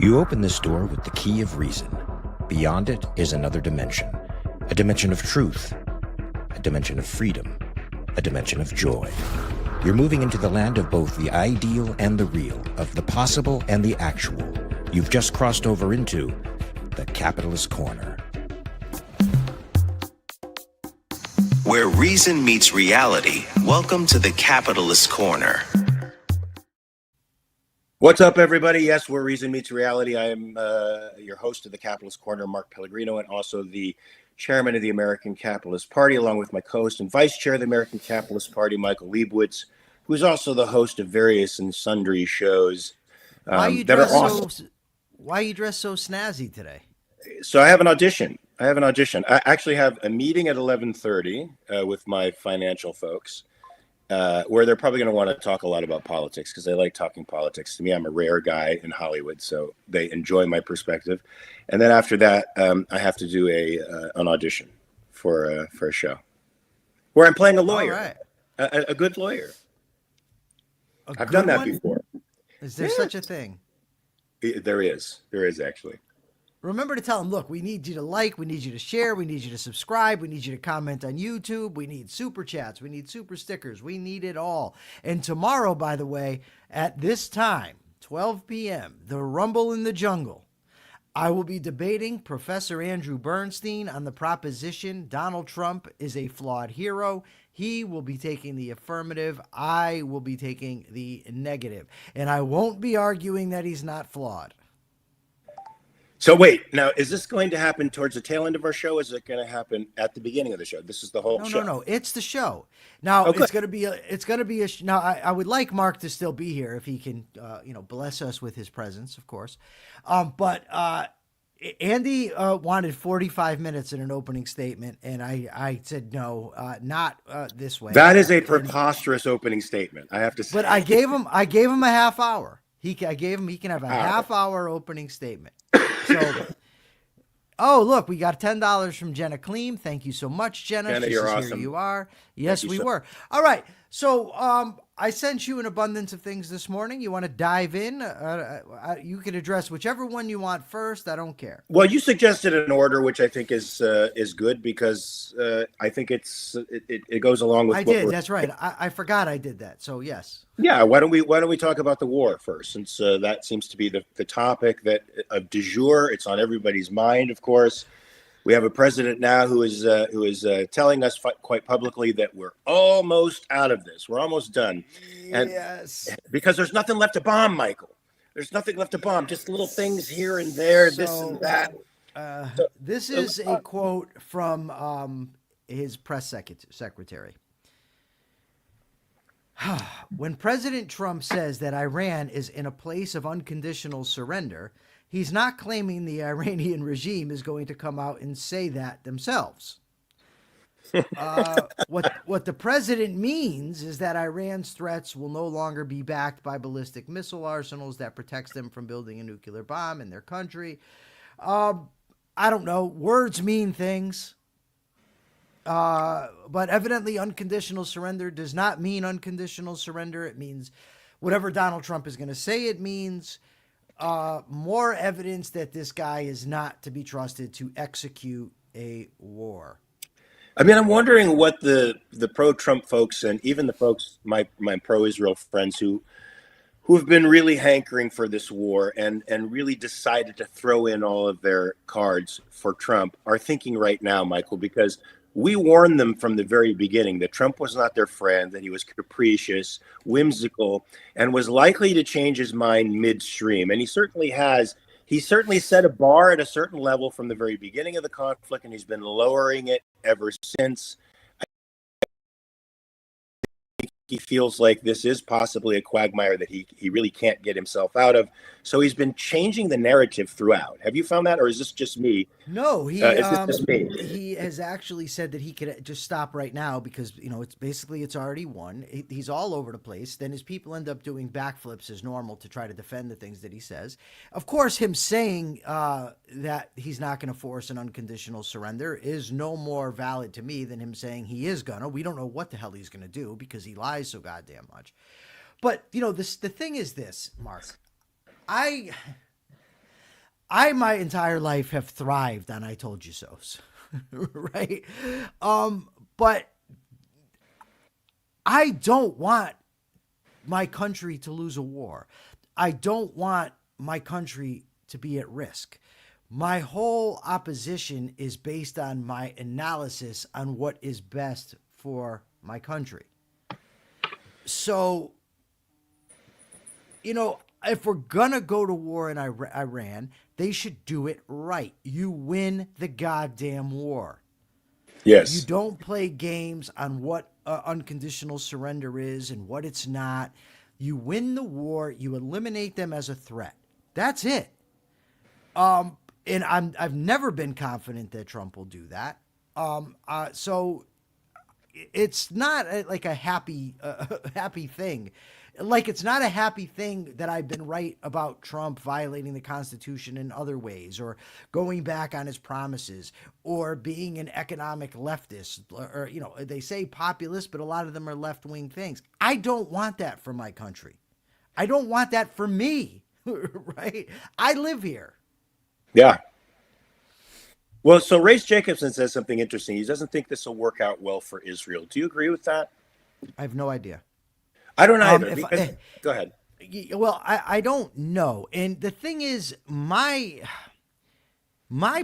You open this door with the key of reason. Beyond it is another dimension. A dimension of truth. A dimension of freedom. A dimension of joy. You're moving into the land of both the ideal and the real, of the possible and the actual. You've just crossed over into the capitalist corner. Where reason meets reality, welcome to the capitalist corner. What's up, everybody? Yes, where reason meets reality. I am your host of the Capitalist Corner, Mark Pellegrino, and also the chairman of the American Capitalist Party, along with my co-host and vice chair of the American Capitalist Party, Michael Liebowitz, who is also the host of various and sundry shows Why you that are dress awesome. Why you dress so snazzy today? So I have an audition. I actually have a meeting at 11:30 with my financial folks. Where they're probably going to want to talk a lot about politics because they like talking politics. To me, I'm a rare guy in Hollywood, so they enjoy my perspective. And then after that, I have to do an audition for a show where I'm playing a lawyer, All right. a good lawyer. A I've good done that one? before. Is there such a thing? There is actually. Remember to tell them, look, we need you to like, we need you to share, we need you to subscribe, we need you to comment on YouTube, we need super chats, we need super stickers, we need it all. And tomorrow, by the way, at this time, 12 p.m., the Rumble in the Jungle, I will be debating Professor Andrew Bernstein on the proposition Donald Trump is a flawed hero. He will be taking the affirmative. I will be taking the negative. And I won't be arguing that he's not flawed. So wait, now is this going to happen towards the tail end of our show? Or is it going to happen at the beginning of the show? This is the whole show. No. It's the show. Now Okay. it's going to be a. Now I would like Mark to still be here if he can, bless us with his presence, of course. But Andy wanted 45 minutes in an opening statement, and I said no, not this way. That is a preposterous opening statement, I have to say. But I gave him a half hour. He can have a half hour opening statement. So, look, we got $10 from Jenna Kleem. Thank you so much, Jenna. Jenna, She you're says, awesome. Here you are. Yes, Thank you we so- were. All right. So I sent you an abundance of things this morning. You want to dive in? You can address whichever one you want first. I don't care. Well, you suggested an order, which I think is good because I think it goes along with. I what did. we're- That's right. I forgot I did that. So yes. Yeah. Why don't we talk about the war first, since that seems to be the topic that of du jour. It's on everybody's mind, of course. We have a president now who is telling us quite publicly that we're almost out of this. We're almost done. And Yes. because there's nothing left to bomb, Michael. There's nothing left to bomb. Just little things here and there, this and that. This is a quote from his press secretary. When President Trump says that Iran is in a place of unconditional surrender, he's not claiming the Iranian regime is going to come out and say that themselves. What the president means is that Iran's threats will no longer be backed by ballistic missile arsenals that protects them from building a nuclear bomb in their country. I don't know. Words mean things. But evidently unconditional surrender does not mean unconditional surrender. It means whatever Donald Trump is going to say it means. More evidence that this guy is not to be trusted to execute a war. I mean, I'm wondering what the pro-Trump folks and even the folks, my pro-Israel friends who have been really hankering for this war and really decided to throw in all of their cards for Trump are thinking right now, Michael, because we warned them from the very beginning that Trump was not their friend, that he was capricious, whimsical, and was likely to change his mind midstream. And he certainly has. He certainly set a bar at a certain level from the very beginning of the conflict, and he's been lowering it ever since. He feels like this is possibly a quagmire that he really can't get himself out of. So he's been changing the narrative throughout. Have you found that, or is this just me? No, is this just me? He has actually said that he could just stop right now because, it's already won. He's all over the place. Then his people end up doing backflips as normal to try to defend the things that he says. Of course, him saying that he's not going to force an unconditional surrender is no more valid to me than him saying he is gonna. We don't know what the hell he's going to do because he lies so goddamn much. But, the thing is this, Mark. I my entire life have thrived on I told you so's, right? But I don't want my country to lose a war. I don't want my country to be at risk. My whole opposition is based on my analysis on what is best for my country. So, if we're going to go to war in Iran, they should do it right. You win the goddamn war. You Yes. don't play games on what unconditional surrender is and what it's not. You win the war. You eliminate them as a threat. That's it. And I've never been confident that Trump will do that. So it's not like a happy thing. Like it's not a happy thing that I've been right about Trump violating the Constitution in other ways, or going back on his promises, or being an economic leftist, or they say populist, but a lot of them are left-wing things. I don't want that for my country. I don't want that for me, right? I live here. Yeah. Well, so Race Jacobson says something interesting. He doesn't think this will work out well for Israel. Do you agree with that? I have no idea. I don't either. Go ahead. Well, I don't know. And the thing is, my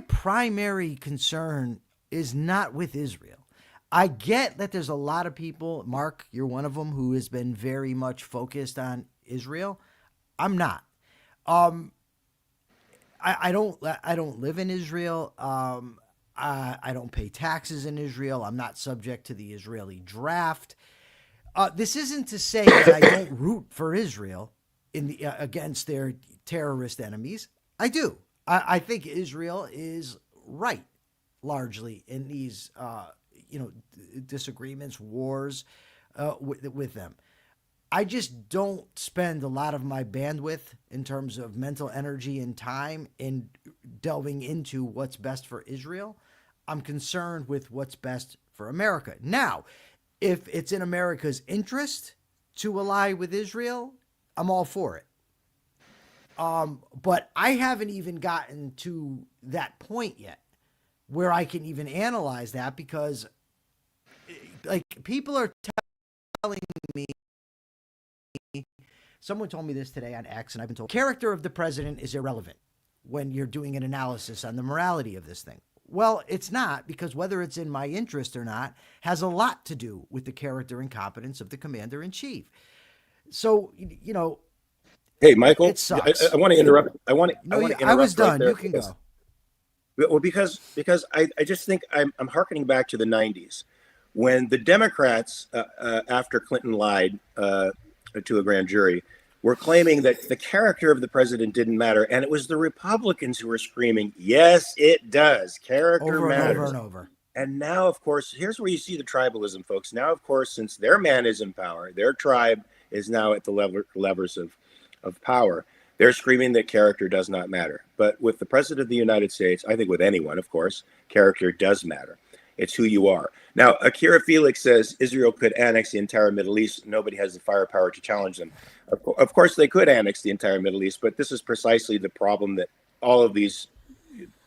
primary concern is not with Israel. I get that there's a lot of people, Mark, you're one of them, who has been very much focused on Israel. I'm not. I don't live in Israel. I don't pay taxes in Israel. I'm not subject to the Israeli draft. This isn't to say that I don't root for Israel against their terrorist enemies. I do. I think Israel is right, largely, in these disagreements, wars with them. I just don't spend a lot of my bandwidth in terms of mental energy and time in delving into what's best for Israel. I'm concerned with what's best for America. Now, if it's in America's interest to ally with Israel, I'm all for it. But I haven't even gotten to that point yet where I can even analyze that, because like people are telling me, someone told me this today on X, and I've been told, character of the president is irrelevant when you're doing an analysis on the morality of this thing. Well, it's not, because whether it's in my interest or not has a lot to do with the character and competence of the commander in chief. So, Hey, Michael, it sucks. I want to interrupt. I want to interrupt. I was done. Right, you can go. Well, because I just think I'm hearkening back to the 90s when the Democrats, after Clinton lied to a grand jury, were claiming that the character of the president didn't matter. And it was the Republicans who were screaming, yes, it does. Character matters. Over and over. And now, of course, here's where you see the tribalism, folks. Now, of course, since their man is in power, their tribe is now at the levers of power. They're screaming that character does not matter. But with the president of the United States, I think with anyone, of course, character does matter. It's who you are. Now, Akira Felix says Israel could annex the entire Middle East. Nobody has the firepower to challenge them. Of course, they could annex the entire Middle East, but this is precisely the problem that all of these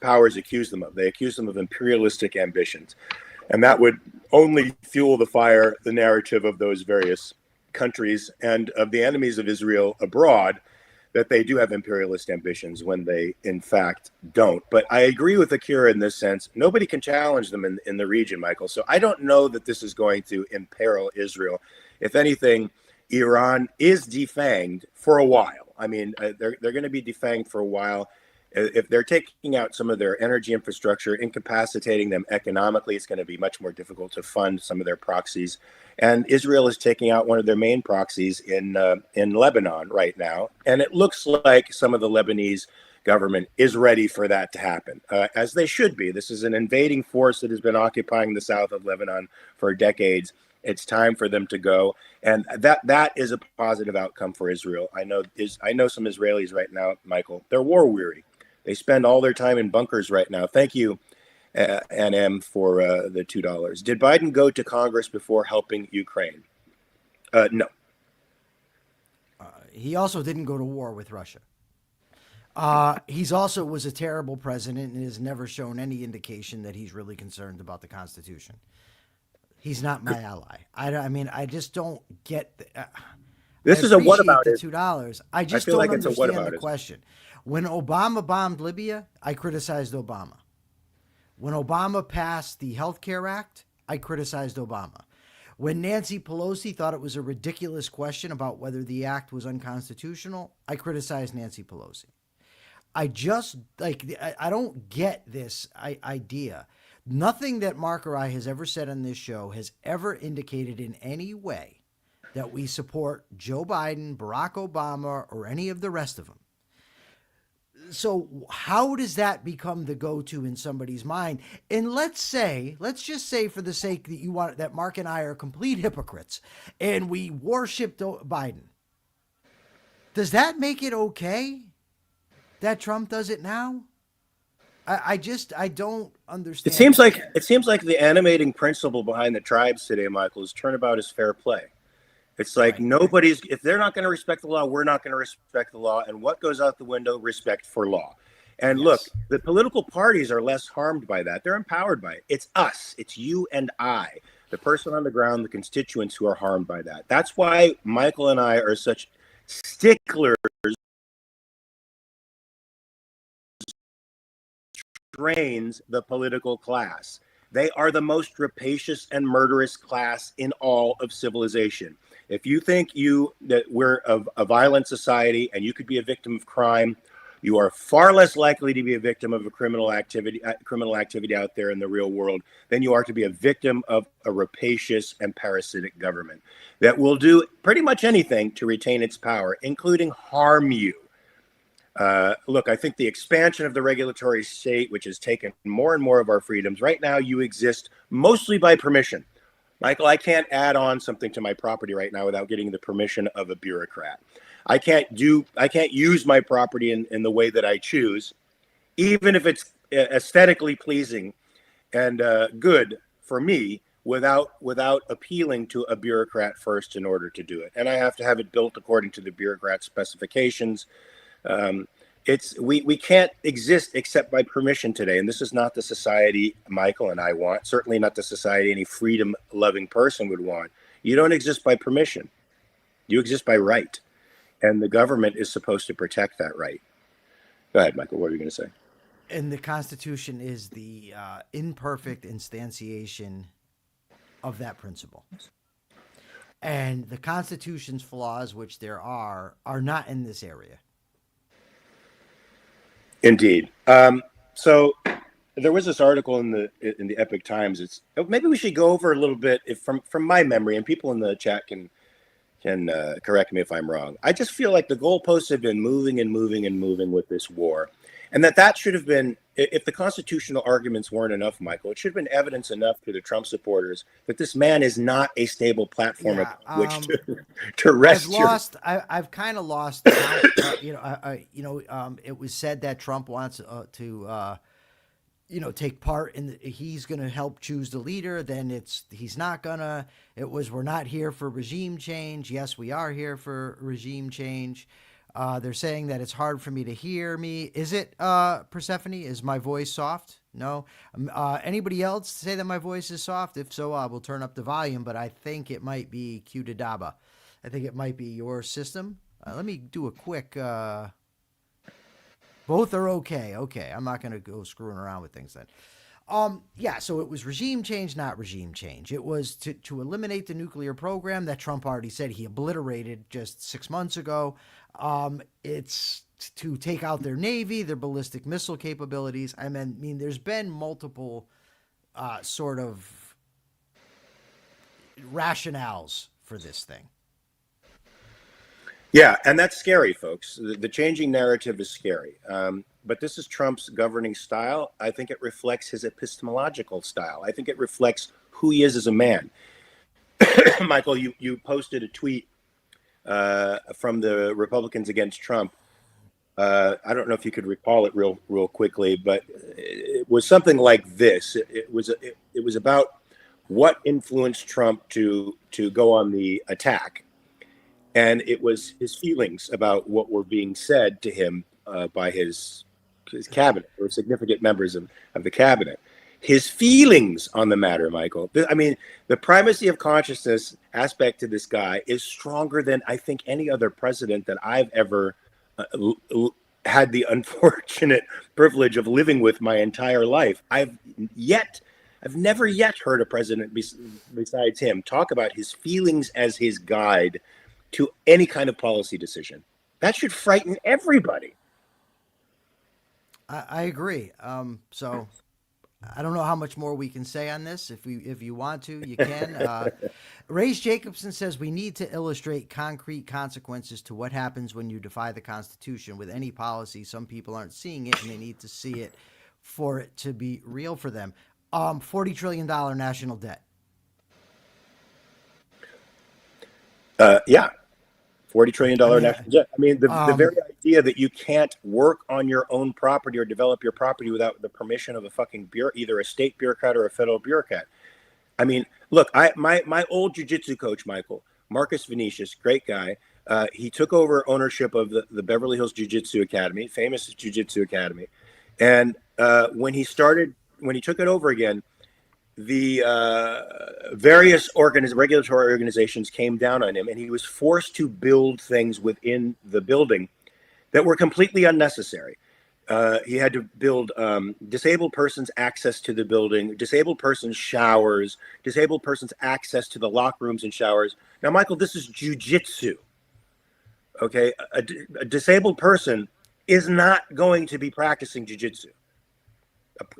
powers accuse them of. They accuse them of imperialistic ambitions. And that would only fuel the narrative of those various countries and of the enemies of Israel abroad, that they do have imperialist ambitions when they, in fact, don't. But I agree with Akira in this sense. Nobody can challenge them in the region, Michael. So I don't know that this is going to imperil Israel. If anything, Iran is defanged for a while. I mean, they're going to be defanged for a while. If they're taking out some of their energy infrastructure, incapacitating them economically, it's going to be much more difficult to fund some of their proxies. And Israel is taking out one of their main proxies in Lebanon right now. And it looks like some of the Lebanese government is ready for that to happen, as they should be. This is an invading force that has been occupying the south of Lebanon for decades. It's time for them to go. And that is a positive outcome for Israel. I know some Israelis right now, Michael, they're war weary. They spend all their time in bunkers right now. Thank you, NM, for the $2. Did Biden go to Congress before helping Ukraine? No. He also didn't go to war with Russia. He's also was a terrible president and has never shown any indication that he's really concerned about the Constitution. He's not my ally. I mean, I just don't get. I This is a appreciate the whataboutism. $2. I just feel don't like it's a understand the whataboutism. question. When Obama bombed Libya, I criticized Obama. When Obama passed the Health Care Act, I criticized Obama. When Nancy Pelosi thought it was a ridiculous question about whether the act was unconstitutional, I criticized Nancy Pelosi. I just I don't get this idea. Nothing that Mark or I has ever said on this show has ever indicated in any way that we support Joe Biden, Barack Obama, or any of the rest of them. So how does that become the go-to in somebody's mind? And let's just say for the sake that you want that Mark and I are complete hypocrites and we worshiped Biden. Does that make it okay that Trump does it now? I don't understand. It seems like the animating principle behind the tribes today, Michael, is turnabout is fair play. It's like nobody's, if they're not going to respect the law, we're not going to respect the law. And what goes out the window? Respect for law. And look, the political parties are less harmed by that. They're empowered by it. It's us. It's you and I, the person on the ground, the constituents who are harmed by that. That's why Michael and I are such sticklers, drains the political class. They are the most rapacious and murderous class in all of civilization. If you think that we're a violent society and you could be a victim of crime, you are far less likely to be a victim of a criminal activity out there in the real world than you are to be a victim of a rapacious and parasitic government that will do pretty much anything to retain its power, including harm you. Look, I think the expansion of the regulatory state, which has taken more and more of our freedoms, right now you exist mostly by permission. Michael, I can't add on something to my property right now without getting the permission of a bureaucrat. I can't use my property in the way that I choose, even if it's aesthetically pleasing and good for me, without appealing to a bureaucrat first in order to do it. And I have to have it built according to the bureaucrat specifications. We can't exist except by permission today. And this is not the society Michael and I want, certainly not the society any freedom-loving person would want. You don't exist by permission. You exist by right. And the government is supposed to protect that right. Go ahead, Michael. What are you going to say? And the Constitution is the imperfect instantiation of that principle. And the Constitution's flaws, which there are not in this area. Indeed. So there was this article in the Epic Times. Maybe we should go over a little bit from my memory, and people in the chat can correct me if I'm wrong. I just feel like the goalposts have been moving and moving and moving with this war, and that should have been, if the constitutional arguments weren't enough, Michael, it should have been evidence enough to the Trump supporters that this man is not a stable platform upon which to rest. I've kind of lost count. It was said that Trump wants to take part in he's going to help choose the leader. Then he's not gonna. It was, we're not here for regime change. Yes, we are here for regime change. They're saying that it's hard for me to hear me. Is it, Persephone? Is my voice soft? No. Anybody else say that my voice is soft? If so, we'll turn up the volume, but I think it might be Q to Daba. I think it might be your system. Let me do a quick, both are okay. Okay. I'm not going to go screwing around with things then. So it was regime change, not regime change. It was to eliminate the nuclear program that Trump already said he obliterated just 6 months ago. It's to take out their Navy, their ballistic missile capabilities. I mean, there's been multiple sort of rationales for this thing. Yeah, and that's scary, folks. The changing narrative is scary. But this is Trump's governing style. I think it reflects his epistemological style. I think it reflects who he is as a man. Michael, you posted a tweet from the Republicans against Trump. I don't know if you could recall it real quickly, but it was something like this. It was about what influenced Trump to go on the attack. And it was his feelings about what were being said to him by his cabinet or significant members of the cabinet. His feelings on the matter, Michael. I mean, the primacy of consciousness aspect to this guy is stronger than I think any other president that I've ever had the unfortunate privilege of living with my entire life. I've never yet heard a president besides him talk about his feelings as his guide to any kind of policy decision. That should frighten everybody. I agree. So I don't know how much more we can say on this. If you want to, you can. Ray's Jacobson says we need to illustrate concrete consequences to what happens when you defy the Constitution with any policy. Some people aren't seeing it, and they need to see it for it to be real for them. $40 trillion national debt. Yeah. $40 trillion national debt. I mean, the very idea that you can't work on your own property or develop your property without the permission of a fucking either a state bureaucrat or a federal bureaucrat. I mean, look, my old jiu-jitsu coach, Michael, Marcus Vinicius, great guy. He took over ownership of the Beverly Hills Jiu-Jitsu Academy, famous Jiu-Jitsu Academy. And when he took it over again, the various regulatory organizations came down on him, and he was forced to build things within the building that were completely unnecessary. He had to build disabled persons access to the building, disabled persons showers, disabled persons access to the locker rooms and showers. Now, Michael, this is jiu-jitsu. Okay, a disabled person is not going to be practicing jiu-jitsu.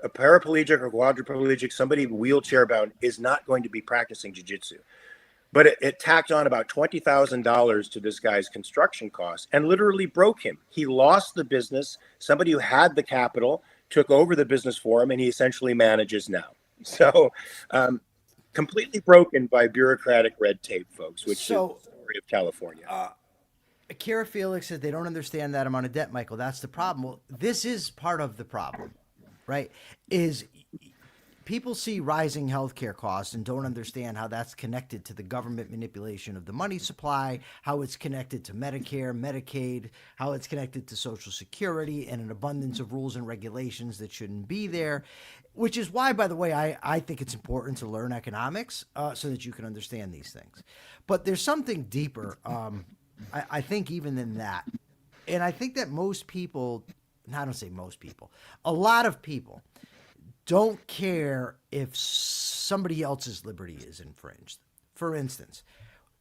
A paraplegic or quadriplegic, somebody wheelchair bound, is not going to be practicing jiu-jitsu. But it tacked on about $20,000 to this guy's construction costs and literally broke him. He lost the business. Somebody who had the capital took over the business for him, and he essentially manages now. So completely broken by bureaucratic red tape, folks, which is the story of California. Kara Felix said they don't understand that amount of debt, Michael. That's the problem. Well, this is part of the problem. Right, is people see rising healthcare costs and don't understand how that's connected to the government manipulation of the money supply, how it's connected to Medicare, Medicaid, how it's connected to Social Security, and an abundance of rules and regulations that shouldn't be there, which is why, by the way, I think it's important to learn economics so that you can understand these things. But there's something deeper, I think, even than that. And I think that most people... I don't say most people. A lot of people don't care if somebody else's liberty is infringed. For instance,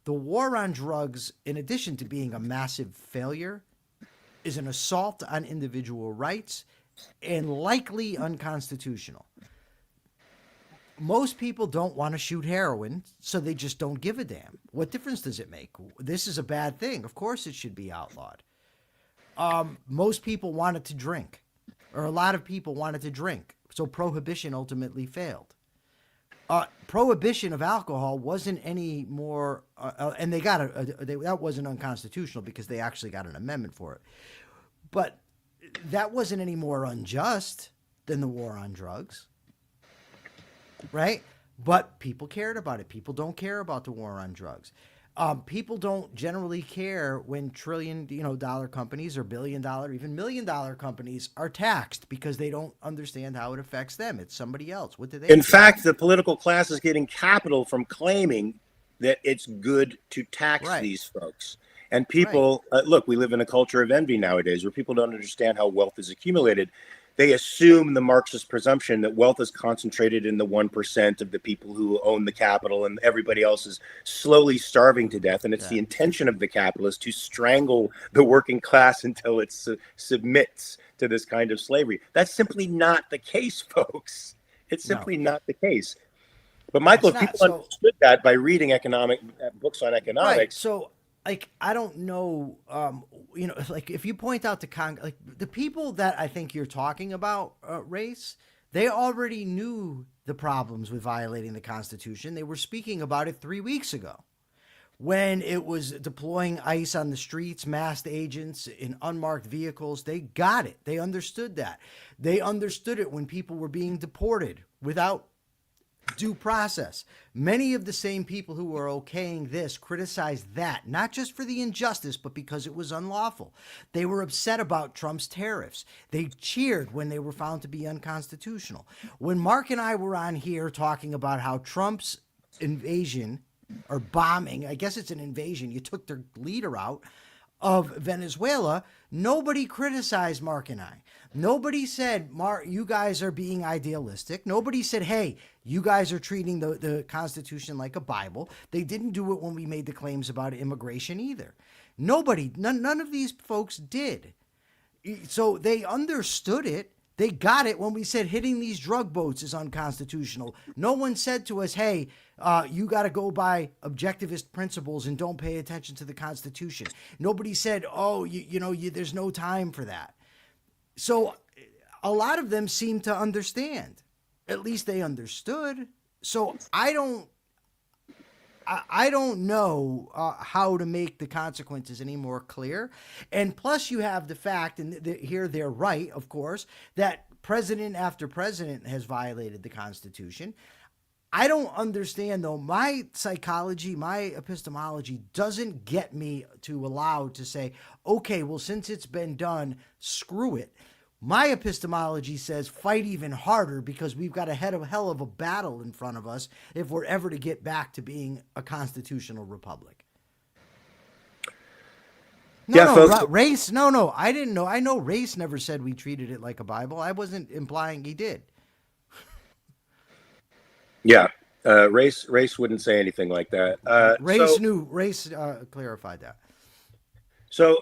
the war on drugs, in addition to being a massive failure, is an assault on individual rights and likely unconstitutional. Most people don't want to shoot heroin, so they just don't give a damn. What difference does it make? This is a bad thing. Of course it should be outlawed. Most people wanted to drink, or a lot of people wanted to drink. So prohibition ultimately failed. Prohibition of alcohol wasn't any more, and they got that wasn't unconstitutional because they actually got an amendment for it. But that wasn't any more unjust than the war on drugs, right? But people cared about it. People don't care about the war on drugs. People don't generally care when trillion-dollar companies or billion-dollar, even million-dollar companies are taxed because they don't understand how it affects them. It's somebody else. What do they? In fact, the political class is getting capital from claiming that it's good to tax these folks. And people, look, we live in a culture of envy nowadays where people don't understand how wealth is accumulated. They assume the Marxist presumption that wealth is concentrated in the 1% of the people who own the capital, and everybody else is slowly starving to death. And it's the intention of the capitalist to strangle the working class until it submits to this kind of slavery. That's simply not the case, folks. It's simply not the case. But Michael, if people understood that by reading books on economics. Right. So, I don't know, if you point out the people that I think you're talking about, race, they already knew the problems with violating the Constitution. They were speaking about it 3 weeks ago when it was deploying ICE on the streets, masked agents in unmarked vehicles. They got it. They understood that. They understood it when people were being deported without due process. Many of the same people who were okaying this criticized that, not just for the injustice, but because it was unlawful. They were upset about Trump's tariffs. They cheered when they were found to be unconstitutional. When Mark and I were on here talking about how Trump's invasion or bombing, I guess it's an invasion, you took their leader out of Venezuela, nobody criticized Mark and I. Nobody said, Mark, you guys are being idealistic. Nobody said, hey, you guys are treating the Constitution like a Bible. They didn't do it when we made the claims about immigration either. None of these folks did. So they understood it. They got it when we said hitting these drug boats is unconstitutional. No one said to us, hey, you got to go by objectivist principles and don't pay attention to the Constitution. Nobody said, oh, there's no time for that. So a lot of them seem to understand. At least they understood. So I don't know how to make the consequences any more clear. And plus you have the fact, and here they're right, of course, that president after president has violated the Constitution. I don't understand, though. My psychology, my epistemology doesn't get me to allow to say, okay, well, since it's been done, screw it. My epistemology says fight even harder because we've got a hell of a battle in front of us if we're ever to get back to being a constitutional republic. Race. No, I didn't know. I know Race never said we treated it like a Bible. I wasn't implying he did. Yeah, Race wouldn't say anything like that. Race clarified that. So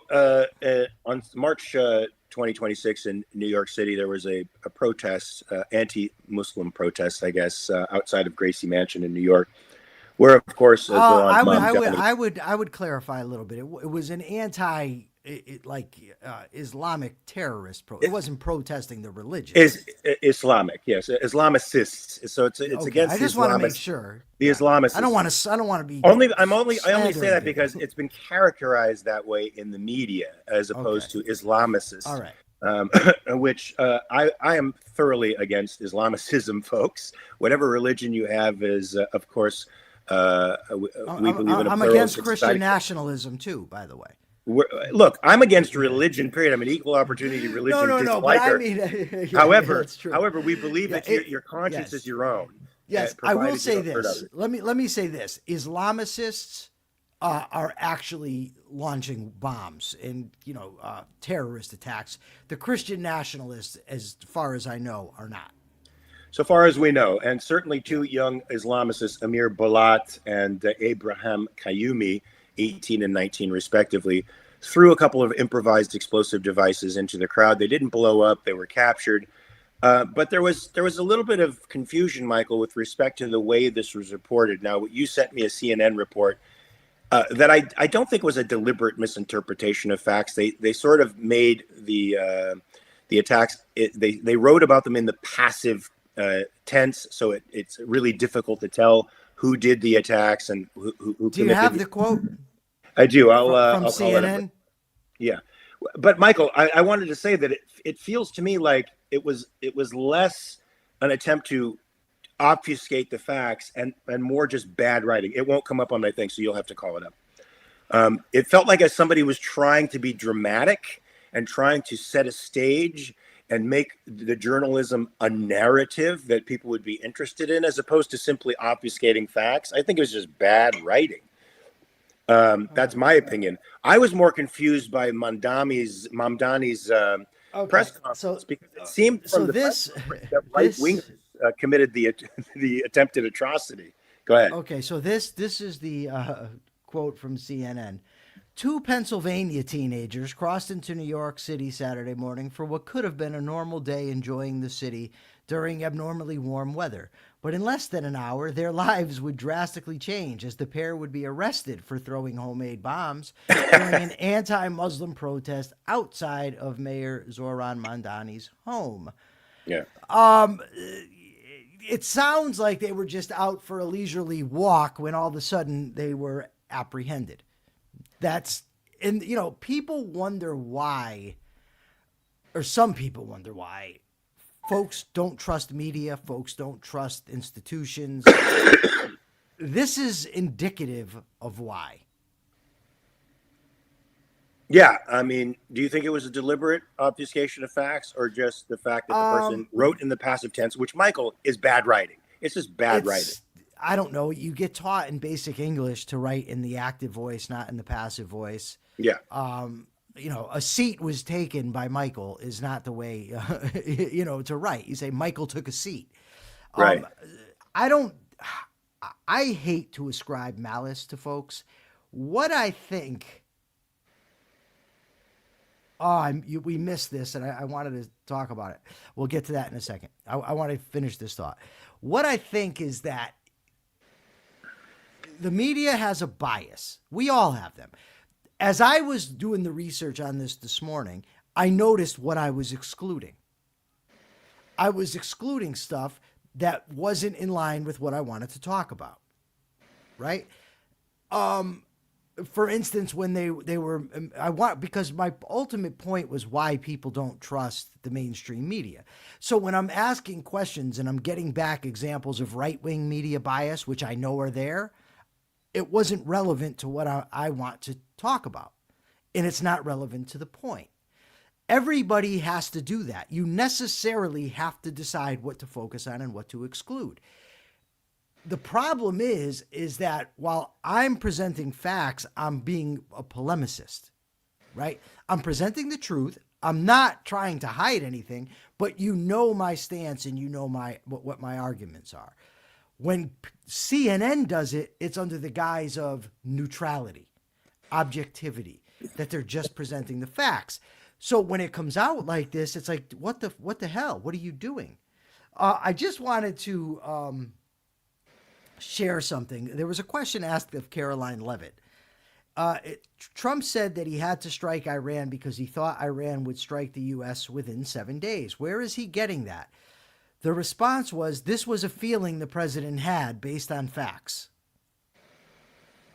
on March 2026 in New York City, there was a protest, anti-Muslim protest, I guess, outside of Gracie Mansion in New York, where, of course, I would clarify a little bit. It was an Islamic terrorist protest. It wasn't protesting the religion. Islamic, yes, Islamicists. So it's okay. Against. I just want to make sure the Islamists. I don't want to be. I only say that because it's been characterized that way in the media as opposed to Islamicists. All right. Which I am thoroughly against Islamicism, folks. Whatever religion you have is, of course, we believe in a I'm against Christian nationalism too, by the way. Look, I'm against religion, period. I'm an equal opportunity religion disliker. But I mean, however, we believe that your conscience is your own. Yes, I will say this. Let me say this. Islamicists are actually launching bombs and, terrorist attacks. The Christian nationalists, as far as I know, are not. So far as we know, and certainly two young Islamicists, Amir Bolat and Abraham Kayumi, 18 and 19 respectively, threw a couple of improvised explosive devices into the crowd. They didn't blow up. They were captured. But there was a little bit of confusion, Michael, with respect to the way this was reported. Now, you sent me a CNN report that I don't think was a deliberate misinterpretation of facts. They sort of made the attacks. They wrote about them in the passive tense, so it's really difficult to tell who did the attacks and who. Do you have the quote? I do. From I'll CNN. Yeah, but Michael, I wanted to say that it feels to me like it was less an attempt to obfuscate the facts and more just bad writing. It won't come up on my thing, so you'll have to call it up. It felt like as somebody was trying to be dramatic and trying to set a stage and make the journalism a narrative that people would be interested in, as opposed to simply obfuscating facts. I think it was just bad writing. That's my opinion. I was more confused by Mamdani's press conference because it seemed from the press that right wingers committed the attempted atrocity. Go ahead. Okay, so this is the quote from CNN. 2 Pennsylvania teenagers crossed into New York City Saturday morning for what could have been a normal day enjoying the city during abnormally warm weather. But in less than an hour, their lives would drastically change as the pair would be arrested for throwing homemade bombs during an anti-Muslim protest outside of Mayor Zoran Mamdani's home. Yeah. It sounds like they were just out for a leisurely walk when all of a sudden they were apprehended. People wonder why, or some people wonder why, folks don't trust media. Folks don't trust institutions. This is indicative of why. Yeah, I mean, do you think it was a deliberate obfuscation of facts, or just the fact that the person wrote in the passive tense, which, Michael, is bad writing? It's just bad writing. I don't know. You get taught in basic English to write in the active voice, not in the passive voice. Yeah. A seat was taken by Michael is not the way, to write. You say Michael took a seat. Right. I hate to ascribe malice to folks. What I think. We missed this, and I wanted to talk about it. We'll get to that in a second. I want to finish this thought. What I think is that the media has a bias. We all have them. As I was doing the research on this morning, I noticed what I was excluding. I was excluding stuff that wasn't in line with what I wanted to talk about, right? For instance, when they were, because my ultimate point was why people don't trust the mainstream media. So when I'm asking questions and I'm getting back examples of right-wing media bias, which I know are there, it wasn't relevant to what I want to talk about. And it's not relevant to the point. Everybody has to do that. You necessarily have to decide what to focus on and what to exclude. The problem is that while I'm presenting facts, I'm being a polemicist, right? I'm presenting the truth. I'm not trying to hide anything, but you know my stance and you know what my arguments are. When CNN does it, it's under the guise of neutrality, objectivity, that they're just presenting the facts. So when it comes out like this, it's like, what the hell? What are you doing? I just wanted to share something. There was a question asked of Caroline Levitt. Trump said that he had to strike Iran because he thought Iran would strike the U.S. within 7 days. Where is he getting that? The response was, this was a feeling the president had based on facts.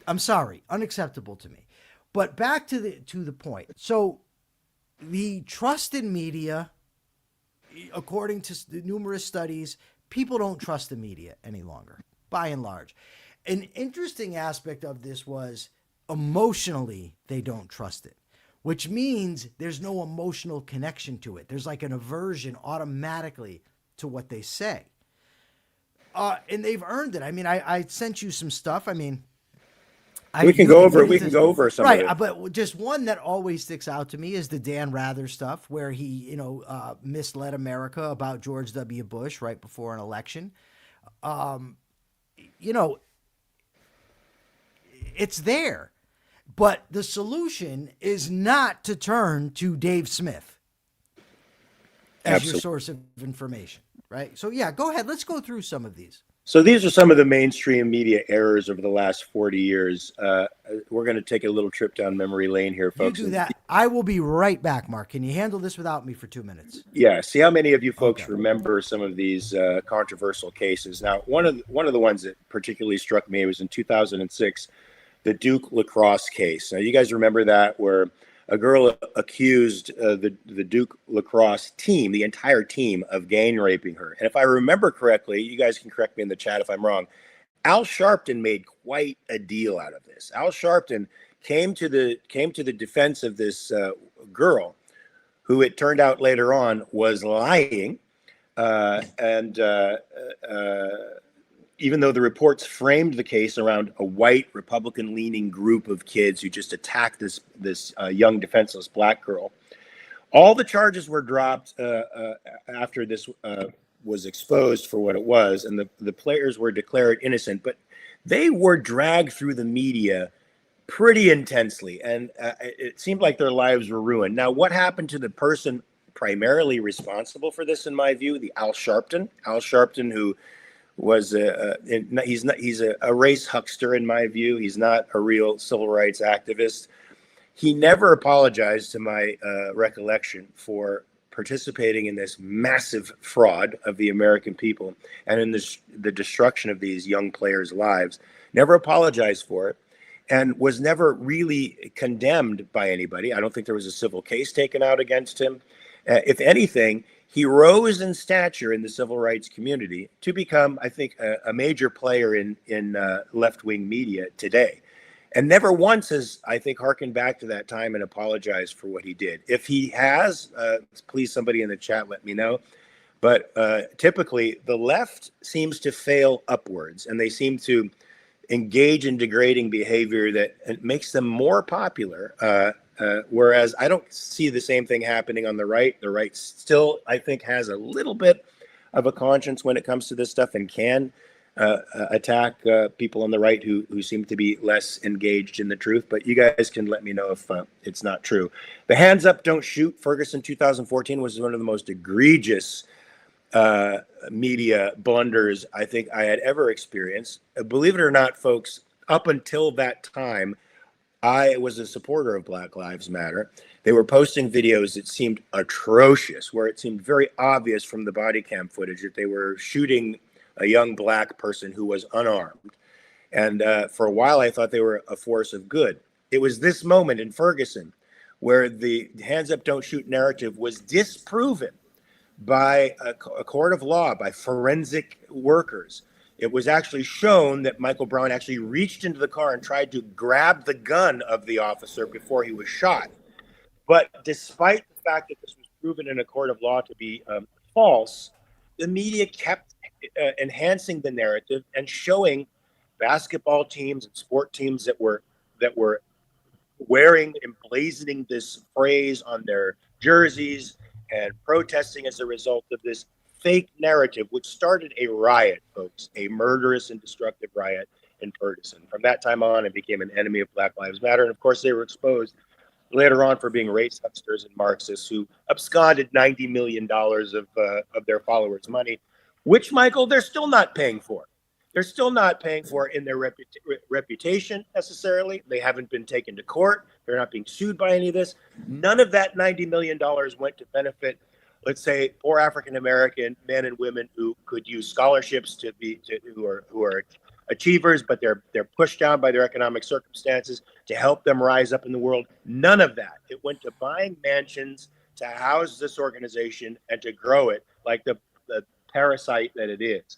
I'm sorry, unacceptable to me. But back to the point. So the trust in media, according to numerous studies, people don't trust the media any longer, by and large. An interesting aspect of this was emotionally they don't trust it, which means there's no emotional connection to it. There's like an aversion automatically to what they say. And they've earned it. I mean, I sent you some stuff. I mean, we can go over some right, of it. But just one that always sticks out to me is the Dan Rather stuff, where he, misled America about George W. Bush right before an election. It's there, but the solution is not to turn to Dave Smith as your source of information, right? So yeah, go ahead. Let's go through some of these. So these are some of the mainstream media errors over the last 40 years. We're going to take a little trip down memory lane here, folks. You do that. I will be right back, Mark. Can you handle this without me for 2 minutes? Yeah. See how many of you folks remember some of these controversial cases. Now, one of the ones that particularly struck me was in 2006, the Duke lacrosse case. Now, you guys remember that, where a girl accused the Duke lacrosse team, the entire team, of gang raping her. And if I remember correctly, you guys can correct me in the chat if I'm wrong, Al Sharpton made quite a deal out of this. Al Sharpton came to the defense of this girl, who it turned out later on was lying, and even though the reports framed the case around a white Republican-leaning group of kids who just attacked this young defenseless black girl, all the charges were dropped after this was exposed for what it was, and the players were declared innocent. But they were dragged through the media pretty intensely, and it seemed like their lives were ruined. Now, what happened to the person primarily responsible for this, in my view, the Al Sharpton, who was he's a race huckster, in my view. He's not a real civil rights activist. He never apologized, to my recollection, for participating in this massive fraud of the American people and in the destruction of these young players' lives. Never apologized for it, and was never really condemned by anybody. I don't think there was a civil case taken out against him. If anything, He rose in stature in the civil rights community to become, I think, a major player in left-wing media today. And never once has, I think, harkened back to that time and apologized for what he did. If he has, please, somebody in the chat, let me know. But typically, the left seems to fail upwards, and they seem to engage in degrading behavior that makes them more popular. Whereas I don't see the same thing happening on the right. The right still, I think, has a little bit of a conscience when it comes to this stuff and can attack people on the right who seem to be less engaged in the truth. But you guys can let me know if it's not true. The hands up, don't shoot. Ferguson 2014 was one of the most egregious media blunders I think I had ever experienced. Believe it or not, folks, up until that time, I was a supporter of Black Lives Matter. They were posting videos that seemed atrocious, where it seemed very obvious from the body cam footage that they were shooting a young black person who was unarmed. And for a while, I thought they were a force of good. It was this moment in Ferguson where the hands up, don't shoot narrative was disproven by a court of law, by forensic workers. It was actually shown that Michael Brown actually reached into the car and tried to grab the gun of the officer before he was shot. But despite the fact that this was proven in a court of law to be false, the media kept enhancing the narrative and showing basketball teams and sport teams that were wearing, emblazoning this phrase on their jerseys and protesting as a result of this fake narrative, which started a riot, folks, a murderous and destructive riot in Ferguson. From that time on, it became an enemy of Black Lives Matter. And of course, they were exposed later on for being race hucksters and Marxists who absconded $90 million of their followers' money, which, Michael, they're still not paying for. They're still not paying for it in their reputation necessarily. They haven't been taken to court. They're not being sued by any of this. None of that $90 million went to benefit, let's say, poor African-American men and women who could use scholarships who are achievers, but they're pushed down by their economic circumstances to help them rise up in the world. None of that. It went to buying mansions to house this organization and to grow it like the parasite that it is.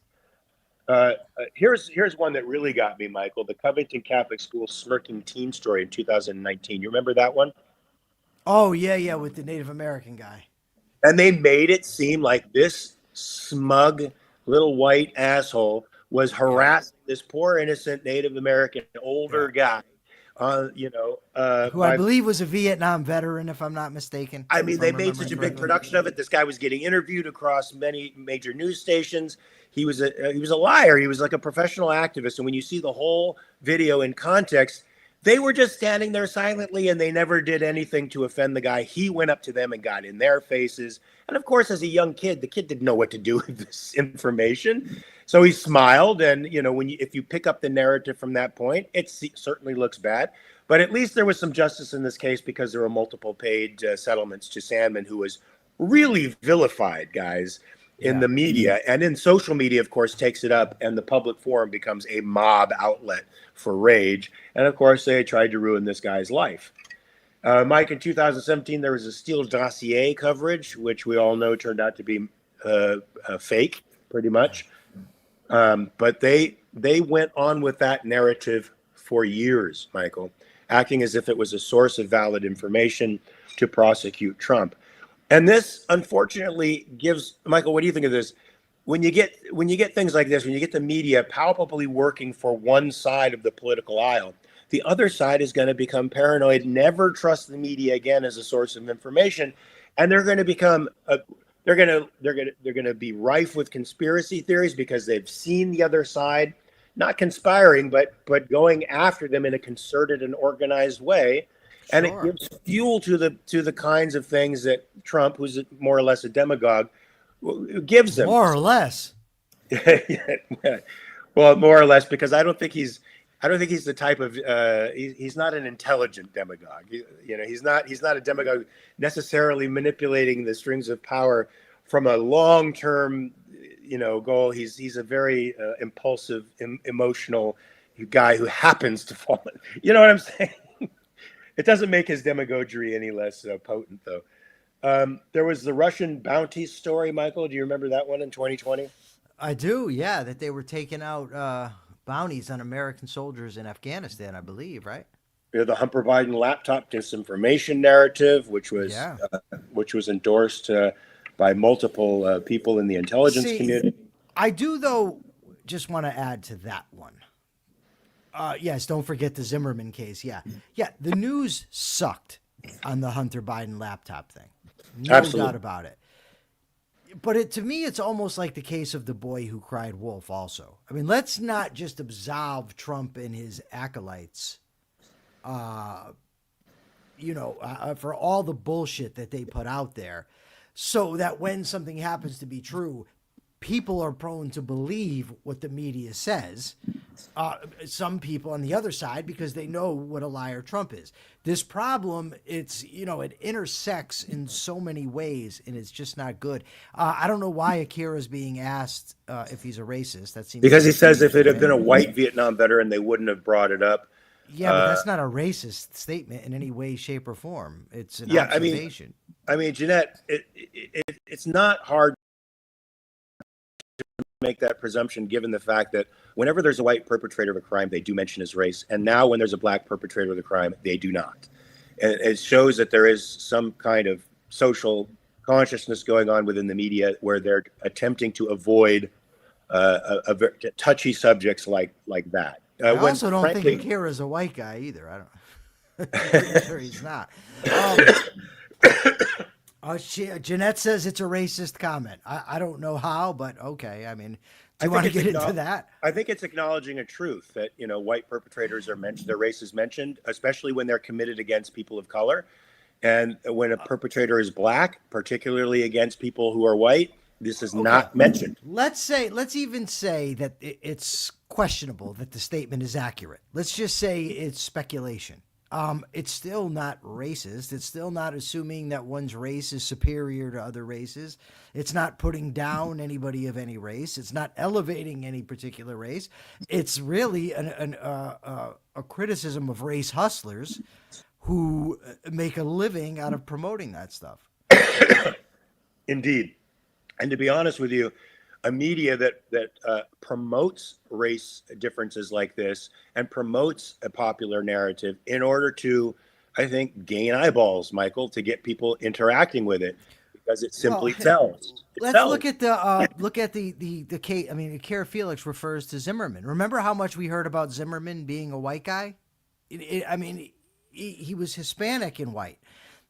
Here's one that really got me, Michael. The Covington Catholic School smirking teen story in 2019. You remember that one? Oh, yeah, with the Native American guy. And they made it seem like this smug little white asshole was harassing this poor innocent Native American older guy, who I believe was a Vietnam veteran, if I'm not mistaken. I mean, they made such a big production of it. This guy was getting interviewed across many major news stations. He was a liar. He was like a professional activist. And when you see the whole video in context, they were just standing there silently, and they never did anything to offend the guy. He went up to them and got in their faces. And of course, as a young kid, the kid didn't know what to do with this information. So he smiled. And, if you pick up the narrative from that point, it certainly looks bad. But at least there was some justice in this case because there were multiple paid settlements to Sandman, who was really vilified, guys, in the media. And in social media, of course, takes it up, and the public forum becomes a mob outlet for rage. And of course, they tried to ruin this guy's life. Mike, in 2017, there was a Steele dossier coverage, which we all know turned out to be fake, pretty much. But they went on with that narrative for years, Michael, acting as if it was a source of valid information to prosecute Trump. And this, unfortunately, gives, Michael, what do you think of this? When you get things like this, when you get the media palpably working for one side of the political aisle, the other side is going to become paranoid, never trust the media again as a source of information, and they're going to become they're going to be rife with conspiracy theories because they've seen the other side not conspiring, but going after them in a concerted and organized way. And it gives fuel to the kinds of things that Trump, who's more or less a demagogue, gives them. More or less. Well, more or less, because I don't think he's the type of he's not an intelligent demagogue. He's not a demagogue necessarily manipulating the strings of power from a long-term goal. He's a very impulsive, emotional guy who happens to fall in. You know what I'm saying? It doesn't make his demagoguery any less potent, though. There was the Russian bounty story, Michael. Do you remember that one in 2020? I do, yeah, that they were taking out bounties on American soldiers in Afghanistan, I believe, right? The Hunter Biden laptop disinformation narrative, Yeah. which was endorsed by multiple people in the intelligence See, community. I do, though, just want to add to that one. Yes, don't forget the Zimmerman case. Yeah. Yeah, the news sucked on the Hunter Biden laptop thing. No Absolutely. doubt about it. But to me, it's almost like the case of the boy who cried wolf also. I mean, let's not just absolve Trump and his acolytes, for all the bullshit that they put out there, so that when something happens to be true, people are prone to believe what the media says. Some people on the other side, because they know what a liar Trump is. This problem, it intersects in so many ways, and it's just not good. I don't know why Akira's being asked if he's a racist. That seems Because he like says if it had been a white Vietnam veteran, they wouldn't have brought it up. yeah, but that's not a racist statement in any way, shape, or form. It's an observation. I mean, Jeanette, it's not hard to make that presumption given the fact that whenever there's a white perpetrator of a crime, they do mention his race. And now when there's a black perpetrator of the crime, they do not. And it shows that there is some kind of social consciousness going on within the media where they're attempting to avoid touchy subjects like that. I also don't think Akira's a white guy either. I don't. I'm sure he's not. Jeanette says it's a racist comment. I don't know how, but okay. I mean, do you want to get into that? I think it's acknowledging a truth that, white perpetrators are mentioned, their race is mentioned, especially when they're committed against people of color. And when a perpetrator is black, particularly against people who are white, this is not mentioned. Let's even say that it's questionable that the statement is accurate. Let's just say it's speculation. It's still not racist. It's still not assuming that one's race is superior to other races. It's not putting down anybody of any race. It's not elevating any particular race. It's really a criticism of race hustlers who make a living out of promoting that stuff. Indeed. And to be honest with you, a media that promotes race differences like this and promotes a popular narrative in order to, I think, gain eyeballs, Michael, to get people interacting with it, because it simply sells. Let's look at the case. I mean, Akira Felix refers to Zimmerman. Remember how much we heard about Zimmerman being a white guy? He was Hispanic and white,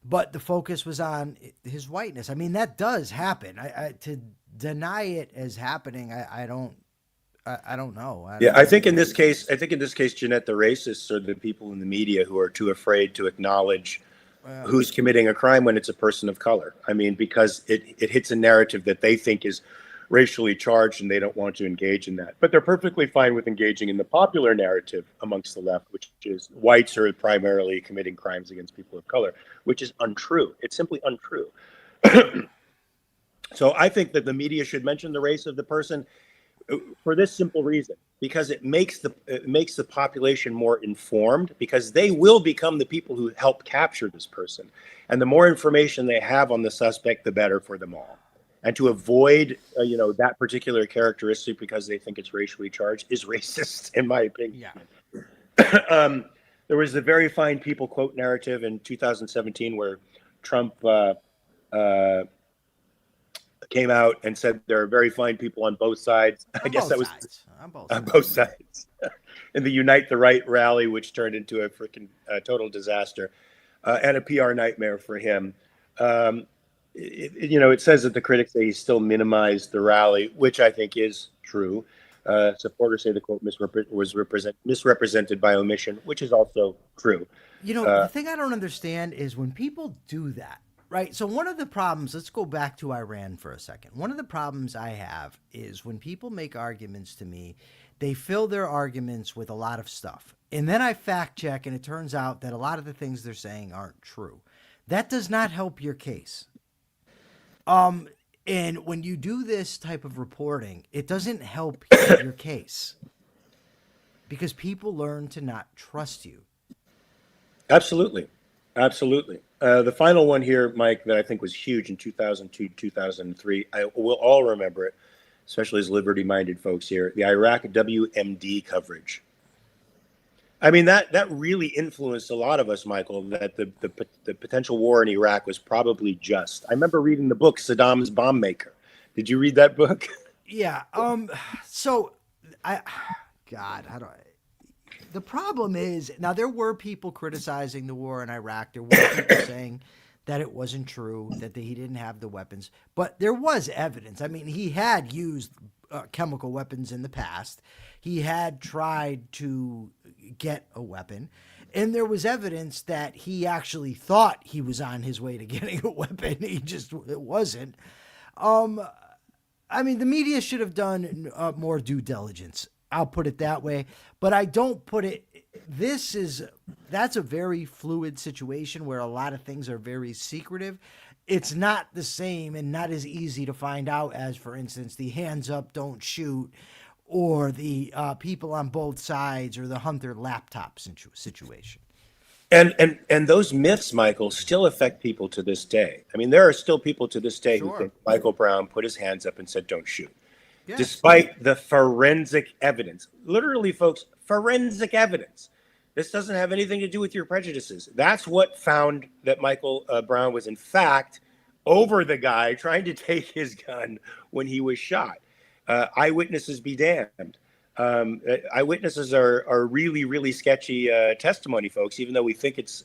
but the focus was on his whiteness. I mean, that does happen. To deny it as happening, I don't know. I think in this case, Jeanette, the racists are the people in the media who are too afraid to acknowledge who's committing a crime when it's a person of color. I mean, because it hits a narrative that they think is racially charged and they don't want to engage in that. But they're perfectly fine with engaging in the popular narrative amongst the left, which is whites are primarily committing crimes against people of color, which is untrue. It's simply untrue. So I think that the media should mention the race of the person for this simple reason, because it makes the population more informed, because they will become the people who help capture this person. And the more information they have on the suspect, the better for them all. And to avoid, that particular characteristic because they think it's racially charged is racist, in my opinion. Yeah. There was a very fine people quote narrative in 2017 where Trump came out and said there are very fine people on both sides. I guess that was on both sides. In the Unite the Right rally, which turned into a freaking total disaster and a PR nightmare for him. It says that the critics say he still minimized the rally, which I think is true. Supporters say the quote was misrepresented by omission, which is also true. The thing I don't understand is when people do that, right? So one of the problems, let's go back to Iran for a second. One of the problems I have is when people make arguments to me, they fill their arguments with a lot of stuff. And then I fact check, and it turns out that a lot of the things they're saying aren't true. That does not help your case. And when you do this type of reporting, it doesn't help your case because people learn to not trust you. Absolutely. Absolutely. The final one here, Mike, that I think was huge in 2002, 2003. We'll all remember it, especially as liberty-minded folks here. The Iraq WMD coverage. I mean, that really influenced a lot of us, Michael, that the potential war in Iraq was probably just. I remember reading the book Saddam's Bomb Maker. Did you read that book? Yeah. So God, how do I? The problem is now there were people criticizing the war in Iraq. There were people saying that it wasn't true, that he didn't have the weapons, but there was evidence. I mean, he had used chemical weapons in the past. He had tried to get a weapon, and there was evidence that he actually thought he was on his way to getting a weapon. It wasn't. I mean, the media should have done more due diligence. I'll put it that way, but I don't put it. That's a very fluid situation where a lot of things are very secretive. It's not the same and not as easy to find out as, for instance, the hands up, don't shoot, or the people on both sides, or the Hunter laptop situation. And those myths, Michael, still affect people to this day. I mean, there are still people to this day who think Michael Brown put his hands up and said, "Don't shoot." Yes. Despite the forensic evidence. Literally, folks, forensic evidence. This doesn't have anything to do with your prejudices. That's what found that Michael Brown was, in fact, over the guy trying to take his gun when he was shot. Eyewitnesses be damned. Eyewitnesses are really, really sketchy testimony, folks, even though we think it's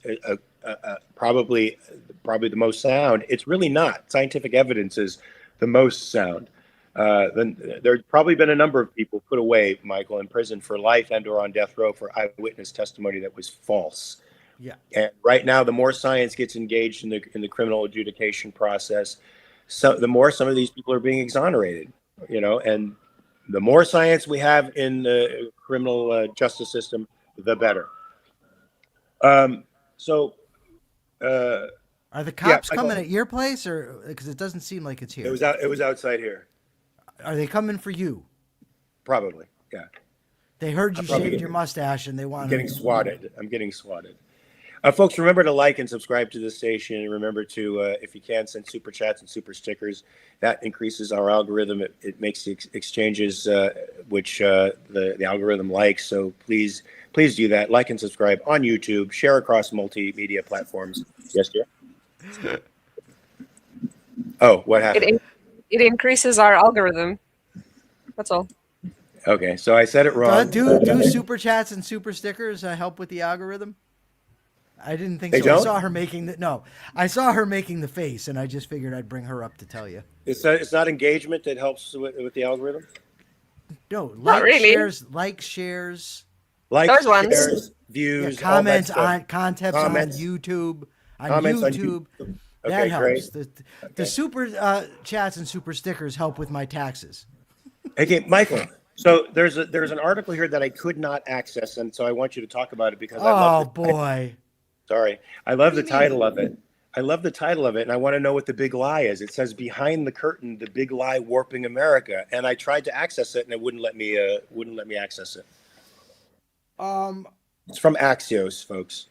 probably the most sound. It's really not. Scientific evidence is the most sound. Then there's probably been a number of people put away, Michael, in prison for life and or on death row for eyewitness testimony that was false. Yeah. And right now, the more science gets engaged in the criminal adjudication process, so the more some of these people are being exonerated. And the more science we have in the criminal justice system, the better. Are the cops coming at your place, or because it doesn't seem like it's here? It was outside here. Are they coming for you? Probably, yeah. They heard you shaved your mustache and they want. I'm getting swatted. Folks, remember to like and subscribe to this station. And remember to, if you can, send super chats and super stickers. That increases our algorithm. It makes the exchanges which the algorithm likes. So please do that. Like and subscribe on YouTube. Share across multimedia platforms. Yes, dear? Oh, what happened? It increases our algorithm. That's all. Okay, so I said it wrong. Do super chats and super stickers help with the algorithm? I didn't think so. Don't? I saw her making the face, and I just figured I'd bring her up to tell you. It's not engagement that helps with the algorithm? No, not really. shares, those ones. Shares, views, comments on content on YouTube. Comments on YouTube. Okay, that helps. Great. The super chats and super stickers help with my taxes. Okay, Michael. So there's an article here that I could not access, and so I want you to talk about it because I love it. Boy. Sorry. I love the title of it. And I want to know what the big lie is. It says "Behind the Curtain: The Big Lie Warping America," and I tried to access it, and it wouldn't let me access it. It's from Axios, folks.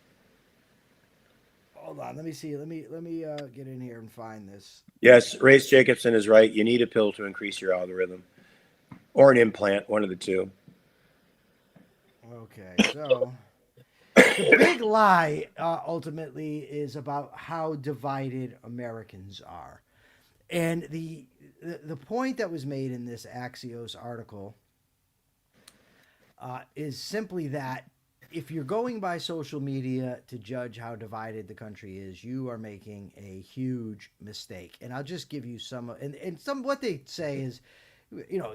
Hold on, let me see. Let me get in here and find this. Yes, Race Jacobson is right. You need a pill to increase your algorithm, or an implant, one of the two. Okay, so the big lie ultimately is about how divided Americans are, and the point that was made in this Axios article is simply that if you're going by social media to judge how divided the country is, you are making a huge mistake. And I'll just give you some, and some what they say is,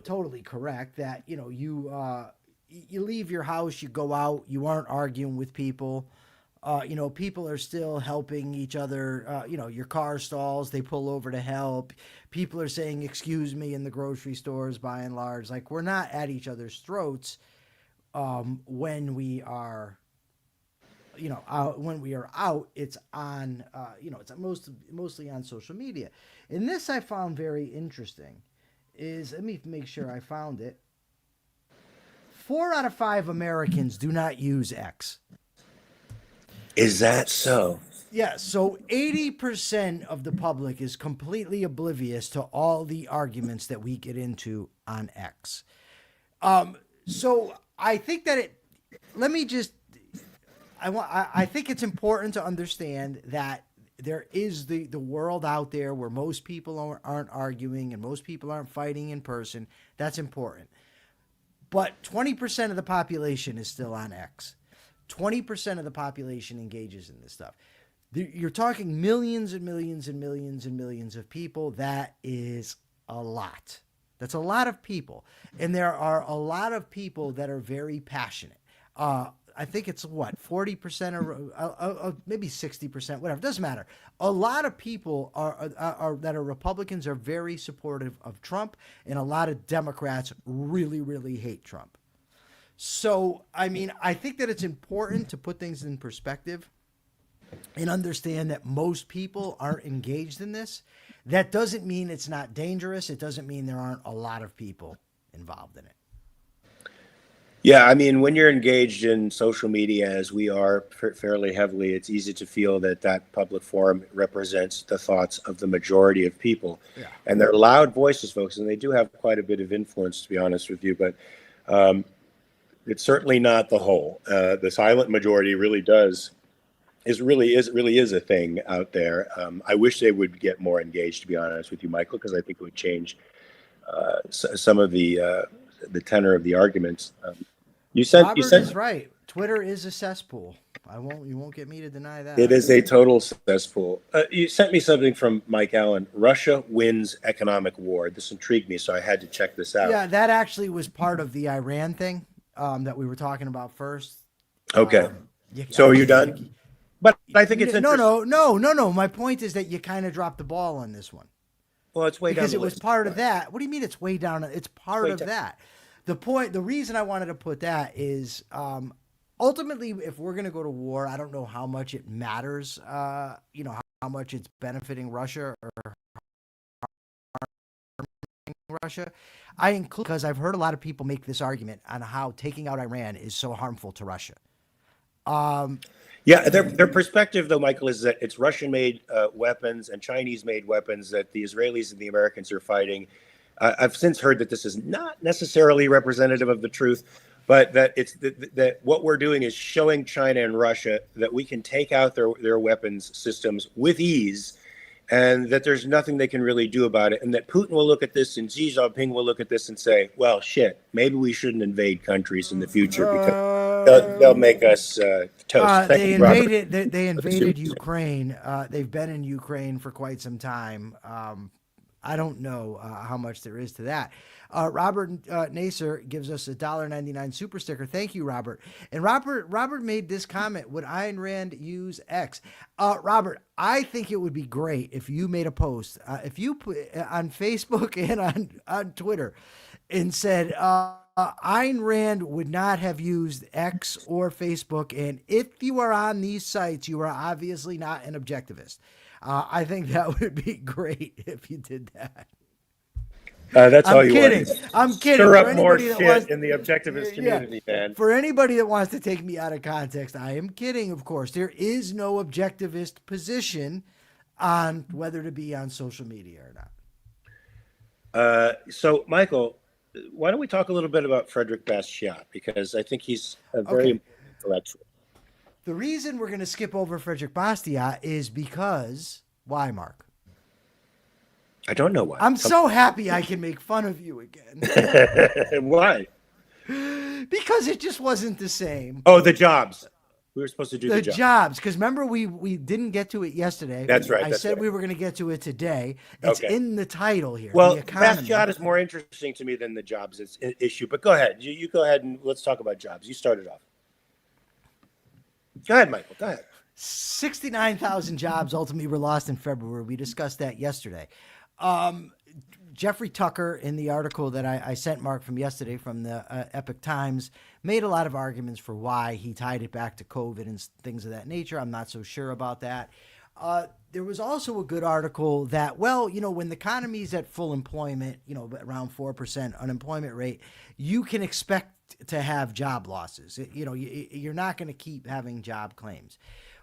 totally correct. That you leave your house, you go out, you aren't arguing with people. People are still helping each other. Your car stalls, they pull over to help. People are saying "excuse me" in the grocery stores, by and large. Like, we're not at each other's throats. When we are, out, it's on, it's mostly on social media. And this I found very interesting. Let me make sure I found it. 4 out of 5 Americans do not use X. Is that so? Yeah, so 80% of the public is completely oblivious to all the arguments that we get into on X. So I think that let me just, I think it's important to understand that there is the world out there where most people aren't arguing and most people aren't fighting in person. That's important. But 20% of the population is still on X. 20% of the population engages in this stuff. You're talking millions and millions and millions and millions of people. That is a lot. That's a lot of people. And there are a lot of people that are very passionate. I think it's what, 40% or maybe 60%, whatever. Doesn't matter. A lot of people that are Republicans are very supportive of Trump, and a lot of Democrats really, really hate Trump. So, I mean, I think that it's important to put things in perspective and understand that most people aren't engaged in this. That doesn't mean it's not dangerous. It doesn't mean there aren't a lot of people involved in it. Yeah, I mean, when you're engaged in social media, as we are fairly heavily, it's easy to feel that that public forum represents the thoughts of the majority of people. Yeah. And they're loud voices, folks, and they do have quite a bit of influence, to be honest with you. But it's certainly not the whole. The silent majority really is a thing out there. I wish they would get more engaged, to be honest with you, Michael, because I think it would change some of the tenor of the arguments. Robert is right. Twitter is a cesspool. You won't get me to deny that. It is a total cesspool. You sent me something from Mike Allen. Russia wins economic war. This intrigued me, so I had to check this out. Yeah, that actually was part of the Iran thing that we were talking about first. Okay. So are you done? But I think it's interesting. No. My point is that you kind of dropped the ball on this one. Well, it's way down because the it was list. part of that. What do you mean it's way down? It's part of that. The reason I wanted to put that is ultimately, if we're going to go to war, I don't know how much it matters, how much it's benefiting Russia or harming Russia. I include because I've heard a lot of people make this argument on how taking out Iran is so harmful to Russia. Yeah, their perspective, though, Michael, is that it's Russian-made weapons and Chinese-made weapons that the Israelis and the Americans are fighting. I've since heard that this is not necessarily representative of the truth, but that it's that what we're doing is showing China and Russia that we can take out their weapons systems with ease, and that there's nothing they can really do about it, and that Putin will look at this and Xi Jinping will look at this and say, well, shit, maybe we shouldn't invade countries in the future because they'll make us toast. They invaded Ukraine. They've been in Ukraine for quite some time. I don't know how much there is to that. Robert Naser gives us a $1.99 super sticker. Thank you, Robert. And Robert made this comment: would Ayn Rand use X? Robert, I think it would be great if you made a post, if you put on Facebook and on Twitter, and said Ayn Rand would not have used X or Facebook, and if you are on these sites, you are obviously not an objectivist. I think that would be great if you did that. That's all you want. I'm kidding. Stir up more shit in the objectivist community, man. For anybody that wants to take me out of context, I am kidding, of course. There is no objectivist position on whether to be on social media or not. So, Michael, why don't we talk a little bit about Frédéric Bastiat? Because I think he's a very intellectual. The reason we're going to skip over Frédéric Bastiat is because, why, Mark? I don't know why. I'm so happy I can make fun of you again. Why? Because it just wasn't the same. Oh, the jobs. We were supposed to do the jobs. Because remember, we didn't get to it yesterday. That's right. I said we were going to get to it today. It's in the title here. Well, Bastiat is more interesting to me than the jobs issue. But go ahead. You go ahead and let's talk about jobs. You started off. Go ahead, Michael. Go ahead. 69,000 jobs ultimately were lost in February. We discussed that yesterday. Jeffrey Tucker, in the article that I sent Mark from yesterday from the Epoch Times, made a lot of arguments for why he tied it back to COVID and things of that nature. I'm not so sure about that. There was also a good article that, when the economy's at full employment, around 4% unemployment rate, you can expect to have job losses. You're not going to keep having job claims.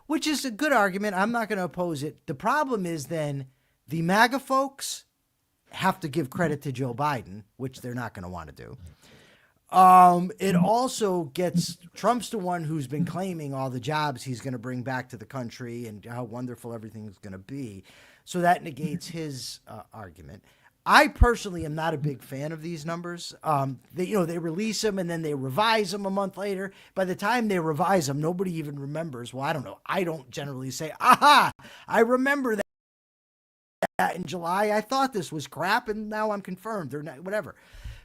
which is a good argument. I'm not going to oppose it. The problem is then the MAGA folks have to give credit to Joe Biden, which they're not going to want to do. It also gets Trump's the one who's been claiming all the jobs he's going to bring back to the country and how wonderful everything's going to be. So that negates his argument. I personally am not a big fan of these numbers. They release them and then they revise them a month later. By the time they revise them, nobody even remembers. Well, I don't know. I don't generally say, aha, I remember that in July. I thought this was crap and now I'm confirmed or not, whatever.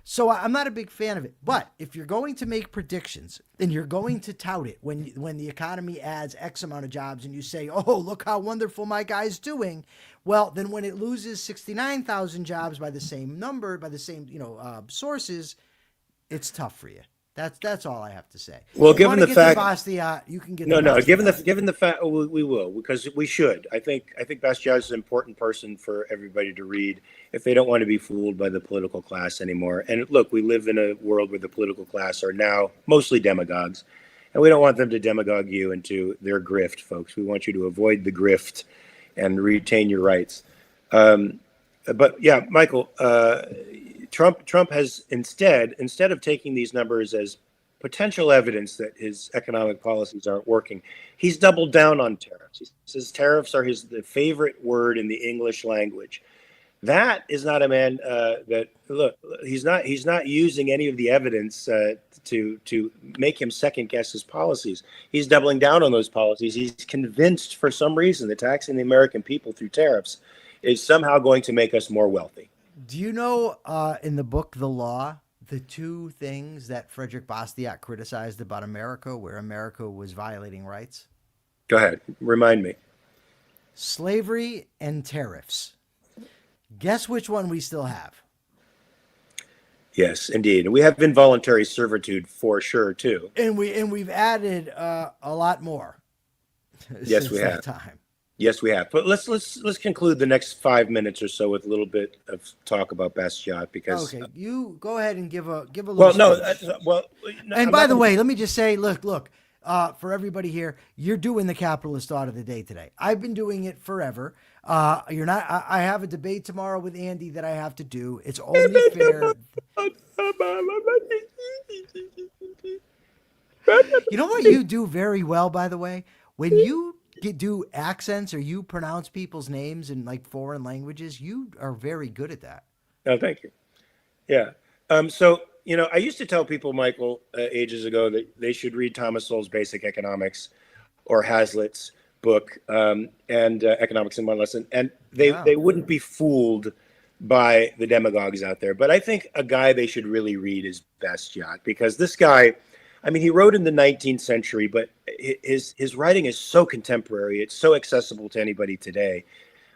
So I'm not a big fan of it. But if you're going to make predictions and you're going to tout it when the economy adds X amount of jobs and you say, oh, look how wonderful my guy's doing. Well, then when it loses 69,000 jobs by the same number, by the same sources, it's tough for you. That's all I have to say. Well, given the fact, Bastiat, you can get given the fact, we will, because we should. I think Bastiat is an important person for everybody to read if they don't want to be fooled by the political class anymore. And look, we live in a world where the political class are now mostly demagogues, and we don't want them to demagogue you into their grift, folks. We want you to avoid the grift and retain your rights. But yeah, Michael. Trump has instead of taking these numbers as potential evidence that his economic policies aren't working, he's doubled down on tariffs. He says tariffs are the favorite word in the English language. That is not a man he's not using any of the evidence to make him second guess his policies. He's doubling down on those policies. He's convinced for some reason that taxing the American people through tariffs is somehow going to make us more wealthy. Do you know in the book, The Law, the two things that Frédéric Bastiat criticized about America, where America was violating rights? Go ahead. Remind me. Slavery and tariffs. Guess which one we still have? Yes, indeed. We have involuntary servitude for sure, too. And we've added a lot more. Yes, we have. Time. Yes, we have. But let's conclude the next 5 minutes or so with a little bit of talk about Bastiat, because okay, you go ahead and give a little. Well, no. And by the way, let me just say, look, for everybody here, you're doing the capitalist thought of the day today. I've been doing it forever. You're not. I have a debate tomorrow with Andy that I have to do. It's only fair. You know what you do very well, by the way, when you do accents or you pronounce people's names in like foreign languages, you are very good at that. Oh, thank you. Yeah. So, I used to tell people, Michael, ages ago that they should read Thomas Sowell's Basic Economics or Hazlitt's book and Economics in One Lesson, and they wouldn't be fooled by the demagogues out there. But I think a guy they should really read is Bastiat, because this guy, he wrote in the 19th century, but his writing is so contemporary. It's so accessible to anybody today,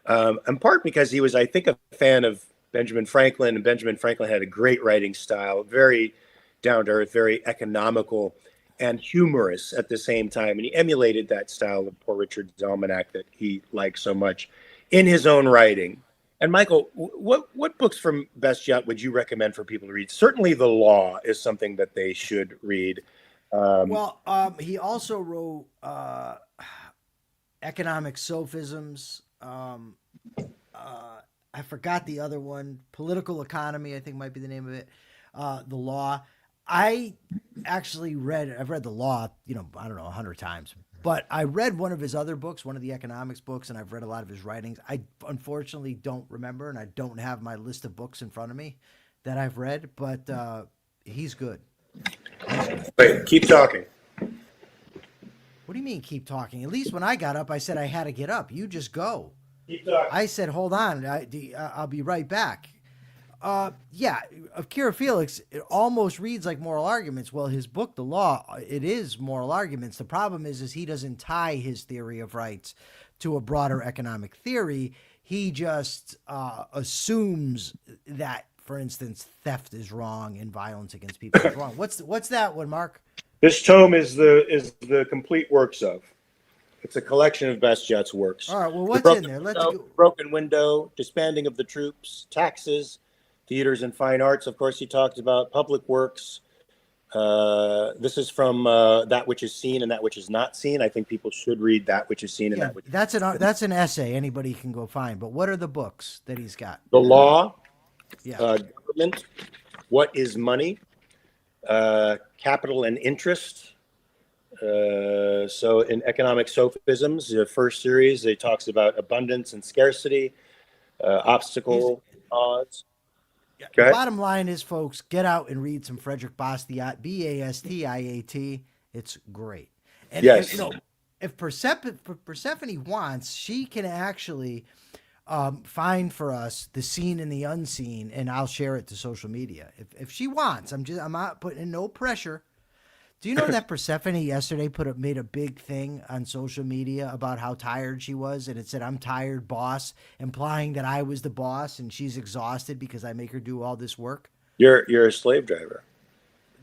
in part because he was, I think, a fan of Benjamin Franklin, and Benjamin Franklin had a great writing style, very down-to-earth, very economical, and humorous at the same time. And he emulated that style of Poor Richard's Almanac that he liked so much in his own writing. And Michael, what books from Bastiat would you recommend for people to read? Certainly The Law is something that they should read. He also wrote Economic Sophisms. I forgot the other one. Political Economy, I think might be the name of it. The Law. I've read The Law, 100 times. But I read one of his other books, one of the economics books, and I've read a lot of his writings. I unfortunately don't remember, and I don't have my list of books in front of me that I've read, but he's good. Wait, keep talking. What do you mean keep talking? At least when I got up, I said I had to get up. You just go. Keep talking. I said, hold on, I'll be right back. Of Kira Felix, it almost reads like moral arguments. Well, his book, The Law, it is moral arguments. The problem is he doesn't tie his theory of rights to a broader economic theory. He just assumes that, for instance, theft is wrong and violence against people is wrong. What's that one, Mark? This tome is the complete works of. It's a collection of Bastiat's works. All right. Well, what's in there? Let's go. Broken Window, Disbanding of the Troops, Taxes, Theaters and Fine Arts. Of course, he talked about public works, This is from That Which Is Seen and That Which Is Not Seen. I think people should read That Which Is Seen and Yeah, That Which that's an essay anybody can go find. But what are the books that he's got? The Law, Yeah. Government, What is Money, Capital and Interest. So in Economic Sophisms, the first series, it talks about abundance and scarcity, obstacle, odds. The bottom line is, folks, get out and read some Frédéric Bastiat, Bastiat. It's great. And Yes. if Persephone wants, she can actually find for us the seen and the unseen, and I'll share it to social media if she wants. I'm not putting in no pressure. Do you know that Persephone yesterday made a big thing on social media about how tired she was, and it said, "I'm tired, boss," implying that I was the boss and she's exhausted because I make her do all this work? You're a slave driver.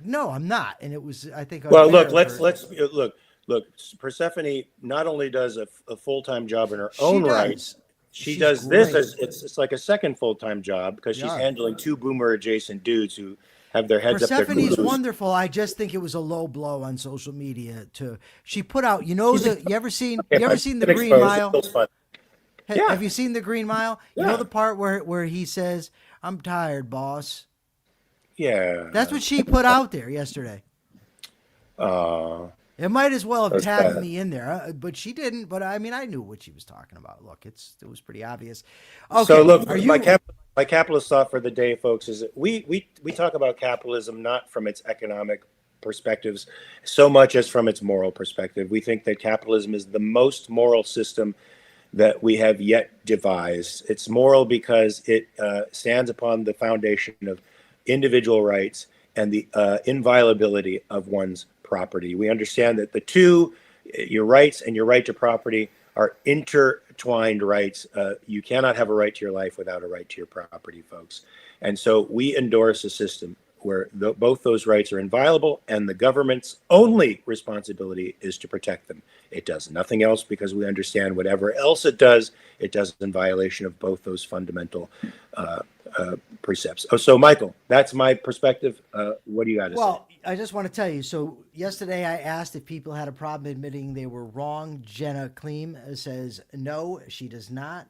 No, I'm not. And it was, I think. Well, look, unfair let's for- look. Persephone not only does a full-time job in her She own does. right, she She's does this great. as it's like a second full-time job because she's Yeah. handling two boomer-adjacent dudes who have their heads up Persephone's their wonderful. I just think it was a low blow on social media. She put out, you ever seen the Green Mile? Yeah. Have you seen the Green Mile? You know the part where he says, "I'm tired, boss." Yeah. That's what she put out there yesterday. It might as well have That's tagged bad. me in there, but she didn't. But I mean, I knew what she was talking about. Look, it was pretty obvious. Okay, So look, are you? my capitalist thought for the day, folks, is that we talk about capitalism not from its economic perspectives so much as from its moral perspective. We think that capitalism is the most moral system that we have yet devised. It's moral because it stands upon the foundation of individual rights and the inviolability of one's property. We understand that the two, your rights and your right to property, are intertwined rights. You cannot have a right to your life without a right to your property, folks. And so we endorse a system where both those rights are inviolable, and the government's only responsibility is to protect them. It does nothing else because we understand whatever else it does in violation of both those fundamental precepts. Oh, so Michael, that's my perspective. What do you got to say? Well, I just want to tell you. So yesterday I asked if people had a problem admitting they were wrong. Jenna Kleem says no, she does not.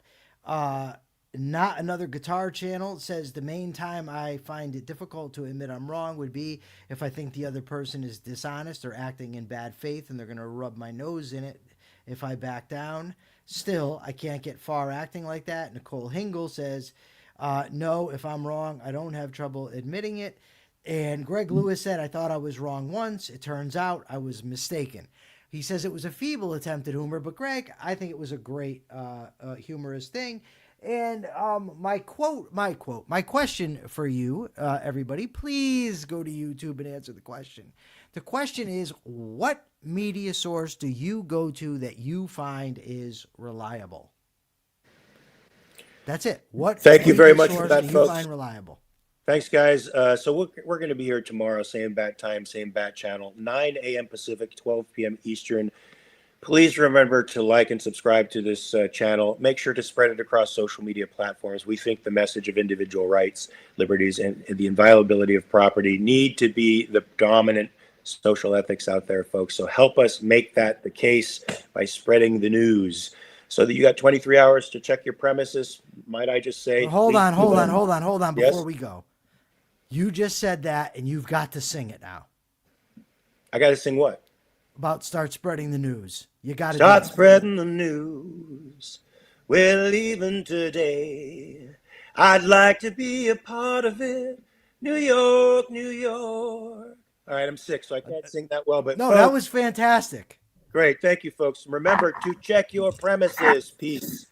Not Another Guitar Channel says the main time I find it difficult to admit I'm wrong would be if I think the other person is dishonest or acting in bad faith and they're going to rub my nose in it if I back down. Still, I can't get far acting like that. Nicole Hingle says, no, if I'm wrong, I don't have trouble admitting it. And Greg Lewis said, I thought I was wrong once. It turns out I was mistaken. He says it was a feeble attempt at humor, but Greg, I think it was a great humorous thing. And my question for you, everybody, please go to YouTube and answer the question. The question is, what media source do you go to that you find is reliable? That's it. Thank you very media much for source that, do you folks. find reliable? Thanks, guys. So we're going to be here tomorrow, same bat time, same bat channel, 9 a.m. Pacific, 12 p.m. Eastern. Please remember to like and subscribe to this channel. Make sure to spread it across social media platforms. We think the message of individual rights, liberties, and the inviolability of property need to be the dominant social ethics out there, folks. So help us make that the case by spreading the news. So that you got 23 hours to check your premises. Might I just say? Hold on Yes? before we go. You just said that, and you've got to sing it now. I got to sing what? About start spreading the news. You got to Start spreading the news. We're leaving today. I'd like to be a part of it. New York, New York. All right, I'm sick, so I can't sing that well. But No, folks, that was fantastic. great. Thank you, folks. Remember to check your premises. Peace.